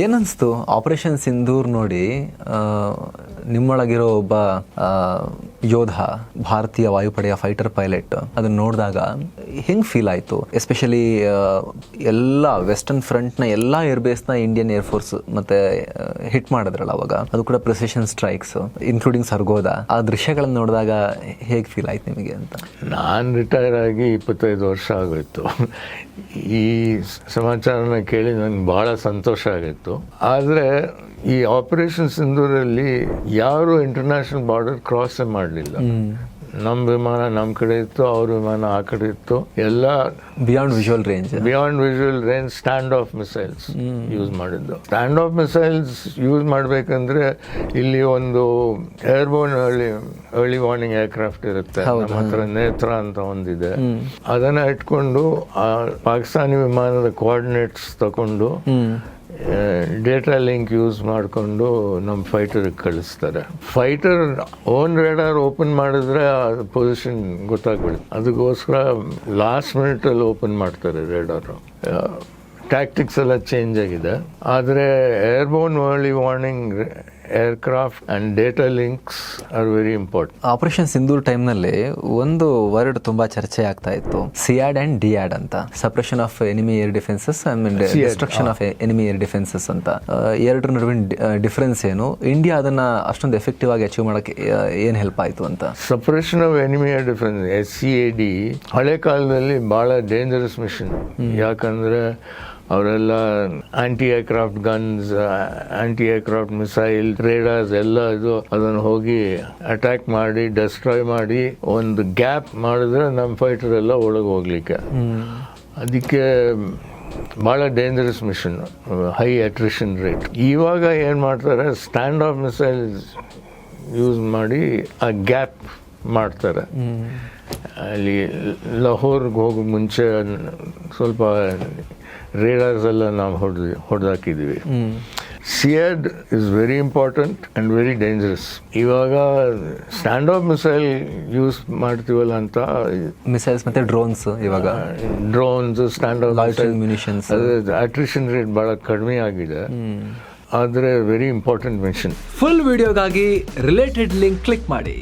ಏನನ್ಸ್ತು operation Sindoor ನೋಡಿ? ನಿಮ್ಮೊಳಗಿರೋ ಒಬ್ಬ ಯೋಧ, ಭಾರತೀಯ ವಾಯುಪಡೆಯ ಫೈಟರ್ ಪೈಲಟ್, ಅದನ್ನ ನೋಡಿದಾಗ ಹೆಂಗ್ ಫೀಲ್ ಆಯ್ತು? ಎಸ್ಪೆಷಲಿ ಎಲ್ಲ ವೆಸ್ಟರ್ನ್ ಫ್ರಂಟ್ನ ಎಲ್ಲ ಏರ್ಬೇಸ್ನ ಇಂಡಿಯನ್ ಏರ್ಫೋರ್ಸ್ ಮತ್ತೆ ಹಿಟ್ ಮಾಡಿದ್ರಲ್ಲ ಅವಾಗ, ಅದು ಕೂಡ ಪ್ರಿಸಿಷನ್ ಸ್ಟ್ರೈಕ್ಸ್ ಇನ್ಕ್ಲೂಡಿಂಗ್ ಸರ್ಗೋದಾ. ಆ ದೃಶ್ಯಗಳನ್ನ ನೋಡಿದಾಗ ಹೇಗೆ ಫೀಲ್ ಆಯ್ತು ನಿಮಗೆ ಅಂತ? ನಾನು ರಿಟೈರ್ ಆಗಿ 25 ವರ್ಷ ಆಗೋಯ್ತು. ಈ ಸಮಾಚಾರನ ಕೇಳಿ ನನಗೆ ಭಾಳ ಸಂತೋಷ ಆಗಿತ್ತು. ಆದರೆ ಈ ಆಪರೇಷನ್ ಸಿಂಧೂರಲ್ಲಿ ಯಾರು ಇಂಟರ್ನ್ಯಾಷನಲ್ ಬಾರ್ಡರ್ ಕ್ರಾಸ್ ಮಾಡಲಿಲ್ಲ. ನಮ್ಮ ವಿಮಾನ ನಮ್ಮ ಕಡೆ ಇತ್ತು, ಅವ್ರ ವಿಮಾನ ಆ ಕಡೆ ಇತ್ತು. ಎಲ್ಲ beyond visual range stand of missiles use ಮಾಡಿದ್ದು. ಸ್ಟ್ಯಾಂಡ್ ಆಫ್ ಮಿಸೈಲ್ಸ್ ಯೂಸ್ ಮಾಡಬೇಕಂದ್ರೆ ಇಲ್ಲಿ ಒಂದು ಏರ್ಬೋರ್ನ್ ಅರ್ಲಿ ವಾರ್ನಿಂಗ್ ಏರ್ಕ್ರಾಫ್ಟ್ ಇರುತ್ತೆ. ನಮ್ಮ ಹತ್ರ ನೇತ್ರ ಅಂತ ಒಂದಿದೆ. ಅದನ್ನ ಇಟ್ಕೊಂಡು ಆ ಪಾಕಿಸ್ತಾನಿ ವಿಮಾನದ ಕೋಆರ್ಡಿನೇಟ್ಸ್ ತಗೊಂಡು ಡೇಟಾ ಲಿಂಕ್ ಯೂಸ್ ಮಾಡಿಕೊಂಡು ನಮ್ಮ ಫೈಟರ್ಗೆ ಕಳಿಸ್ತಾರೆ. ಫೈಟರ್ ಓನ್ ರೇಡಾರ್ ಓಪನ್ ಮಾಡಿದ್ರೆ ಪೊಸಿಷನ್ ಗೊತ್ತಾಗ್ಬಿಡುತ್ತೆ. ಅದಕ್ಕೋಸ್ಕರ ಲಾಸ್ಟ್ ಮಿನಿಟಲ್ಲಿ ಓಪನ್ ಮಾಡ್ತಾರೆ ರೇಡಾರು. ಟ್ಯಾಕ್ಟಿಕ್ಸ್ ಎಲ್ಲ ಚೇಂಜ್ ಆಗಿದೆ. ಆದರೆ airborne early warning aircraft and data links are very important. Operation Sindoor ಟೈಮ್ನಲ್ಲಿ ಒಂದು ವರ್ಡ್ ತುಂಬಾ ಚರ್ಚೆ ಆಗ್ತಾ ಇತ್ತು, ಸಿಯಾಡ್ ಅಂಡ್ ಡಿಯಾಡ್ ಅಂತ. Suppression of enemy air defences and destruction of enemy air defences ಅಂತ. ಎರಡರ ನಡುವಿನ ಡಿಫರೆನ್ಸ್ ಏನು? ಇಂಡಿಯಾ ಅದನ್ನ ಅಷ್ಟೊಂದು ಎಫೆಕ್ಟಿವ್ ಆಗಿ ಅಚೀವ್ ಮಾಡಕ್ಕೆ ಏನ್ ಹೆಲ್ಪ್ ಆಯ್ತು ಅಂತ? Suppression of enemy air defence SCAD ಹಳೆ ಕಾಲದಲ್ಲಿ ಬಹಳ ಡೇಂಜರಸ್ ಮಿಷನ್. ಯಾಕಂದ್ರೆ ಅವರೆಲ್ಲ anti aircraft guns, anti aircraft missile, radars ಎಲ್ಲ ಇದು ಅದನ್ನು ಹೋಗಿ ಅಟ್ಯಾಕ್ ಮಾಡಿ ಡೆಸ್ಟ್ರಾಯ್ ಮಾಡಿ ಒಂದು ಗ್ಯಾಪ್ ಮಾಡಿದ್ರೆ ನಮ್ಮ ಫೈಟರ್ ಎಲ್ಲ ಒಳಗೆ ಹೋಗ್ಲಿಕ್ಕೆ. ಅದಕ್ಕೆ ಭಾಳ dangerous mission, high attrition rate. ಇವಾಗ ಏನು ಮಾಡ್ತಾರೆ, ಸ್ಟ್ಯಾಂಡ್ ಆಫ್ ಮಿಸೈಲ್ಸ್ ಯೂಸ್ ಮಾಡಿ ಆ ಗ್ಯಾಪ್ ಮಾಡ್ತಾರೆ. ಅಲ್ಲಿ ಲಾಹೋರ್ಗೆ ಹೋಗೋ ಮುಂಚೆ ಸ್ವಲ್ಪ ರೇಡಾರ್ಸ್ ಎಲ್ಲ ನಾವು ಹೊಡೆದಾಕಿದ್ದೀವಿ. SEAD is very important and very dangerous. ಇವಾಗ ಸ್ಟ್ಯಾಂಡ್ ಆಫ್ ಮಿಸೈಲ್ ಯೂಸ್ ಮಾಡ್ತೀವಲ್ಲ ಅಂತ, ಮಿಸೈಲ್ಸ್ ಮತ್ತೆ ಡ್ರೋನ್ಸ್, ಇವಾಗ drones, stand off munitions, attrition rate ಭಾಳ ಕಡಿಮೆ ಆಗಿದೆ. ಆದರೆ ವೆರಿ ಇಂಪಾರ್ಟೆಂಟ್ ಮಿಷನ್. ಫುಲ್ ವಿಡಿಯೋಗಾಗಿ ರಿಲೇಟೆಡ್ ಲಿಂಕ್ ಕ್ಲಿಕ್ ಮಾಡಿ.